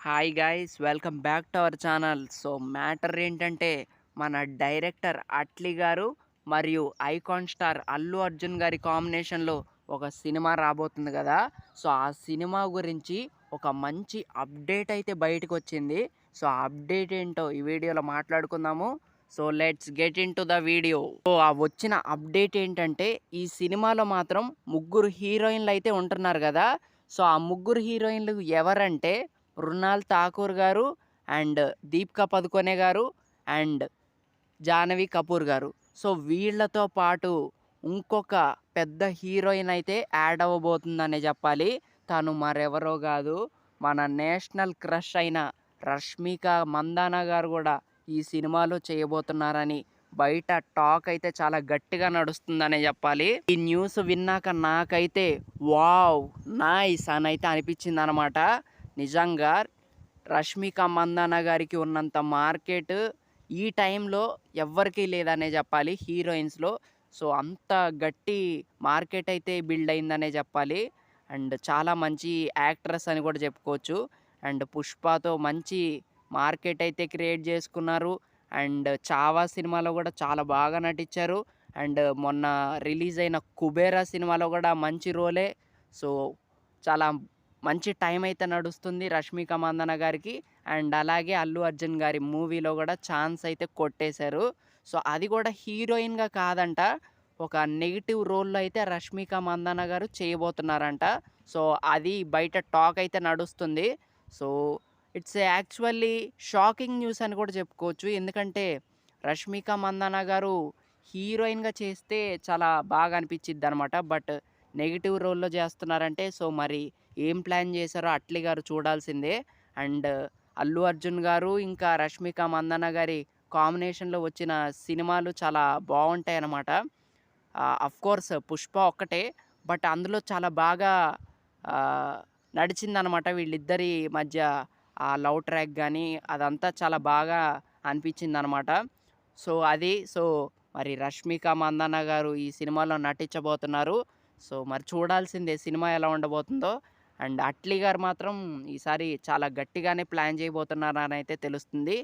Hi guys, welcome back to our channel. So matter ఏంటంటే మన director Atlee గారు మరియు ఐకాన్ స్టార్ అల్లు అర్జున్ గారి కాంబినేషన్లో ఒక సినిమా రాబోతుంది కదా. సో ఆ సినిమా గురించి ఒక మంచి అప్డేట్ అయితే బయటకు వచ్చింది. సో ఆ అప్డేట్ ఏంటో ఈ వీడియోలో మాట్లాడుకుందాము. So let's get in to the video. So ఆ వచ్చిన అప్డేట్ ఏంటంటే ఈ సినిమాలో మాత్రం ముగ్గురు హీరోయిన్లు అయితే ఉంటున్నారు కదా. సో ఆ ముగ్గురు హీరోయిన్లు ఎవరంటే మృణాల్ ఠాకూర్ గారు అండ్ దీపికా పదుకొనే గారు అండ్ జాహ్నవి కపూర్ గారు. సో వీళ్ళతో పాటు ఇంకొక పెద్ద హీరోయిన్ అయితే యాడ్ అవ్వబోతుందనే చెప్పాలి. తను మరెవరో కాదు, మన నేషనల్ క్రష్ అయిన రష్మిక మందాన గారు కూడా ఈ సినిమాలో చేయబోతున్నారని బయట టాక్ అయితే చాలా గట్టిగా నడుస్తుందనే చెప్పాలి. ఈ న్యూస్ విన్నాక నాకైతే వావ్ నైస్ అని అయితే అనిపించింది అనమాట. నిజంగా రష్మిక మందాన గారికి ఉన్నంత మార్కెట్ ఈ టైంలో ఎవ్వరికీ లేదనే చెప్పాలి హీరోయిన్స్లో. సో అంత గట్టి మార్కెట్ అయితే బిల్డ్ అయిందనే చెప్పాలి. అండ్ చాలా మంచి యాక్ట్రెస్ అని కూడా చెప్పుకోవచ్చు. అండ్ పుష్పతో మంచి మార్కెట్ అయితే క్రియేట్ చేసుకున్నారు. అండ్ చావా సినిమాలో కూడా చాలా బాగా నటించారు. అండ్ మొన్న రిలీజ్ అయిన కుబేరా సినిమాలో కూడా మంచి రోలే. సో చాలా మంచి టైం అయితే నడుస్తుంది రష్మిక మందన గారికి. అండ్ అలాగే అల్లు అర్జున్ గారి మూవీలో కూడా ఛాన్స్ అయితే కొట్టేశారు. సో అది కూడా హీరోయిన్గా కాదంట, ఒక నెగిటివ్ రోల్లో అయితే రష్మిక మందన గారు చేయబోతున్నారంట. సో అది బయట టాక్ అయితే నడుస్తుంది. So it's actually shocking news అని కూడా చెప్పుకోవచ్చు. ఎందుకంటే రష్మిక మందన గారు హీరోయిన్గా చేస్తే చాలా బాగా అనిపించిద్ది అనమాట. బట్ నెగిటివ్ రోల్లో చేస్తున్నారంటే సో మరి ఏం ప్లాన్ చేశారో అట్లీ గారు చూడాల్సిందే. అండ్ అల్లు అర్జున్ గారు ఇంకా రష్మిక మందన గారి కాంబినేషన్లో వచ్చిన సినిమాలు చాలా బాగుంటాయి అన్నమాట. కోర్స్ పుష్ప ఒక్కటే, బట్ అందులో చాలా బాగా నడిచిందనమాట వీళ్ళిద్దరి మధ్య. ఆ లవ్ ట్రాక్ కానీ అదంతా చాలా బాగా అనిపించింది అనమాట. సో మరి రష్మిక మందన గారు ఈ సినిమాలో నటించబోతున్నారు. సో మరి చూడాల్సిందే సినిమా ఎలా ఉండబోతుందో. అండ్ అట్లీ గారు మాత్రం ఈసారి చాలా గట్టిగానే ప్లాన్ చేయబోతున్నారని అయితే తెలుస్తుంది.